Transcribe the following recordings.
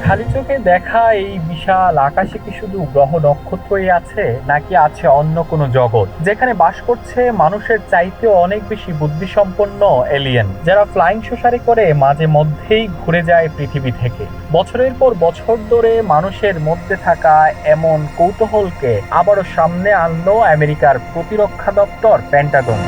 খালি চোখে দেখা এই বিশাল আকাশে কি শুধু গ্রহ নক্ষত্রই আছে, নাকি আছে অন্য কোনো জগৎ যেখানে বাস করছে মানুষের চাইতেও অনেক বেশি বুদ্ধিসম্পন্ন এলিয়েন, যারা ফ্লাইং সুশারি করে মাঝে মধ্যেই ঘুরে যায় পৃথিবী থেকে। বছরের পর বছর ধরে মানুষের মধ্যে থাকা এমন কৌতূহলকে আবারও সামনে আনলো আমেরিকার প্রতিরক্ষা দপ্তর পেন্টাগন।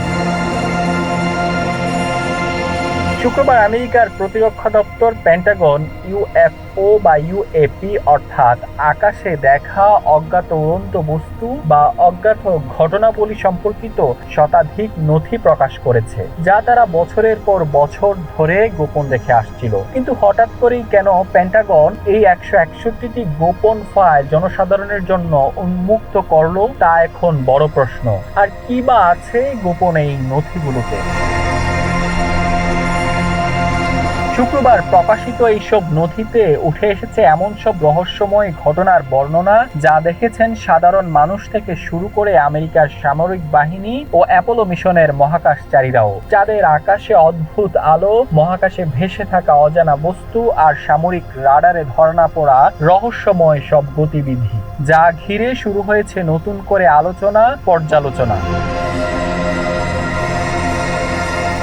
শুক্রবার আমেরিকার প্রতিরক্ষা দপ্তর পেন্টাগন ইউএফও বা ইউএপি অর্থাৎ আকাশে দেখা অজ্ঞাত উড়ন্ত বস্তু বা অজ্ঞাত ঘটনাবলী সম্পর্কিত শতাধিক নথি প্রকাশ করেছে, যা তারা বছরের পর বছর ধরে গোপন রেখে আসছিল। কিন্তু হঠাৎ করেই কেন পেন্টাগন এই 161টি গোপন ফাইল জনসাধারণের জন্য উন্মুক্ত করলো, তা এখন বড় প্রশ্ন। আর কি বা আছে গোপন এই নথিগুলোতে? শুক্রবার প্রকাশিত এইসব নথিতে উঠে এসেছে এমন সব রহস্যময় ঘটনার বর্ণনা, যা দেখেছেন সাধারণ মানুষ থেকে শুরু করে আমেরিকার সামরিক বাহিনী ও অ্যাপোলো মিশনের মহাকাশচারীরাও। চাঁদের আকাশে অদ্ভুত আলো, মহাকাশে ভেসে থাকা অজানা বস্তু আর সামরিক রাডারে ধরা না পড়া রহস্যময় সব গতিবিধি, যা ঘিরে শুরু হয়েছে নতুন করে আলোচনা পর্যালোচনা।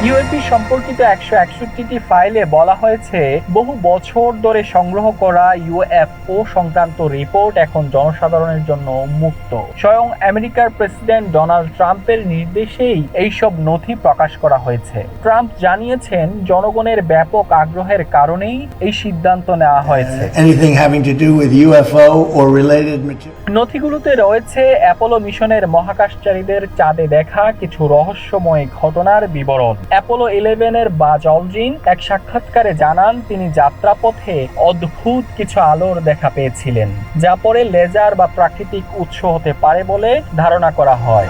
ইউএপি সম্পর্কিত 161টি ফাইলে বলা হয়েছে বহু বছর ধরে সংগ্রহ করা ইউএফও সংক্রান্ত রিপোর্ট এখন জনসাধারণের জন্য উন্মুক্ত। স্বয়ং আমেরিকার প্রেসিডেন্ট ডোনাল্ড ট্রাম্পের নির্দেশেই এইসব নথি প্রকাশ করা হয়েছে। ট্রাম্প জানিয়েছেন জনগণের ব্যাপক আগ্রহের কারণেই এই সিদ্ধান্ত নেওয়া হয়েছে। নথিগুলোতে রয়েছে অ্যাপোলো মিশনের মহাকাশচারীদের চাঁদে দেখা কিছু রহস্যময় ঘটনার বিবরণ। অ্যাপোলো 11-এর বাজ অলড্রিন এক সাক্ষাৎকারে জানান তিনি যাত্রাপথে অদ্ভুত কিছু আলোর দেখা পেয়েছিলেন, যা পরে লেজার বা প্রাকৃতিক উৎস হতে পারে বলে ধারণা করা হয়।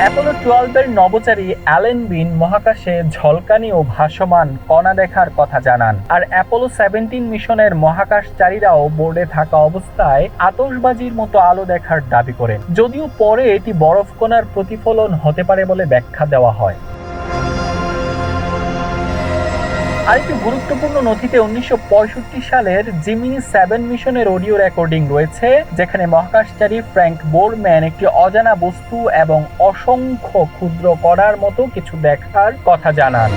অ্যাপোলো 12-এর নভোচারী অ্যালেন বিন মহাকাশে ঝলকানি ও ভাসমান কণা দেখার কথা জানান। আর অ্যাপোলো 17 মিশনের মহাকাশচারীরাও বোর্ডে থাকা অবস্থায় আতশবাজির মতো আলো দেখার দাবি করেন, যদিও পরে এটি বরফ কণার প্রতিফলন হতে পারে বলে ব্যাখ্যা দেওয়া হয়। আরেকটি গুরুত্বপূর্ণ নথিতে 1965 সালের জিমিনি 7 মিশনের অডিও রেকর্ডিং রয়েছে, যেখানে মহাকাশচারী ফ্র্যাঙ্ক বোরম্যান একটি অজানা বস্তু এবং অসংখ্য ক্ষুদ্র কণার মতো কিছু দেখার কথা জানান।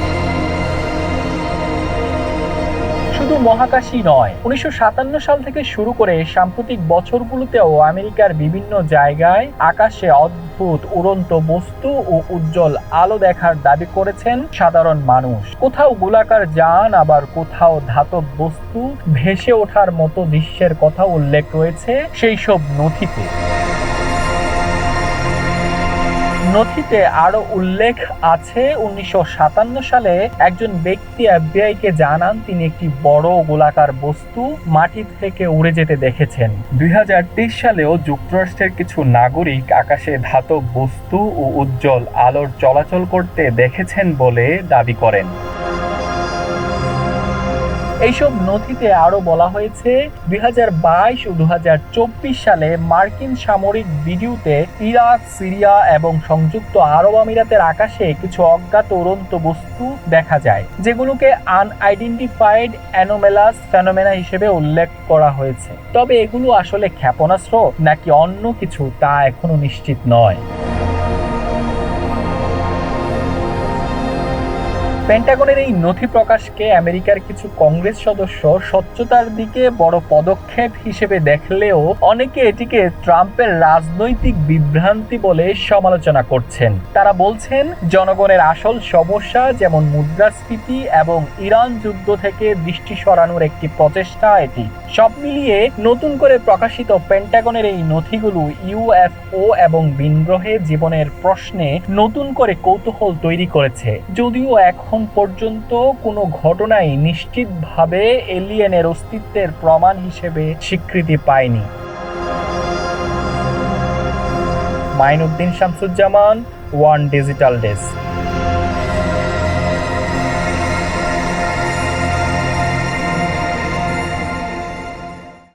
শুধু মহাকাশই নয়, 1957 সাল থেকে শুরু করে সাম্প্রতিক বছরগুলোতেও আমেরিকার বিভিন্ন জায়গায় আকাশে অদ্ভুত উড়ন্ত বস্তু ও উজ্জ্বল আলো দেখার দাবি করেছেন সাধারণ মানুষ। কোথাও গোলাকার যান, আবার কোথাও ধাতব বস্তু ভেসে ওঠার মতো দৃশ্যের কথা উল্লেখ রয়েছে সেই সব নথিতে। নথিতে আরো উল্লেখ আছে 1957 সালে একজন ব্যক্তি এফবিআইকে জানান তিনি একটি বড় গোলাকার বস্তু মাটি থেকে উড়ে যেতে দেখেছেন। 2023 সালেও যুক্তরাষ্ট্রের কিছু নাগরিক আকাশে ধাতব বস্তু ও উজ্জ্বল আলোর চলাচল করতে দেখেছেন বলে দাবি করেন। এইসব নথিতে আরো বলা হয়েছে 2022 ও 2024 সালে মার্কিন সামরিক ভিডিওতে ইরাক, সিরিয়া এবং সংযুক্ত আরব আমিরাতের আকাশে কিছু অজ্ঞাত উড়ন্ত বস্তু দেখা যায়, যেগুলোকে আনআইডেন্টিফাইড অ্যানোমেলাস ফেনোমেনা হিসেবে উল্লেখ করা হয়েছে। তবে এগুলো আসলে ক্ষেপণাস্ত্র নাকি অন্য কিছু তা এখনো নিশ্চিত নয়। পেন্টাগনের এই নথি প্রকাশকে আমেরিকার কিছু কংগ্রেস সদস্য স্বচ্ছতার দিকে বড় পদক্ষেপ হিসেবে দেখলেও অনেকে এটিকে ট্রাম্পের রাজনৈতিক বিভ্রান্তি বলে সমালোচনা করছেন। তারা বলছেন জনগণের আসল সমস্যা যেমন মুদ্রাস্ফীতি এবং ইরান যুদ্ধ থেকে দৃষ্টি সরানোর একটি প্রচেষ্টা এটি। সব মিলিয়ে নতুন করে প্রকাশিত পেন্টাগনের এই নথিগুলো ইউএফও এবং ভিনগ্রহে জীবনের প্রশ্নে নতুন করে কৌতূহল তৈরি করেছে, যদিও এখন পর্যন্ত কোনো ঘটনাই নিশ্চিতভাবে এলিয়েনের অস্তিত্বের প্রমাণ হিসেবে স্বীকৃতি পায়নি। Mainuddin Shamsuzzaman, one digital desk.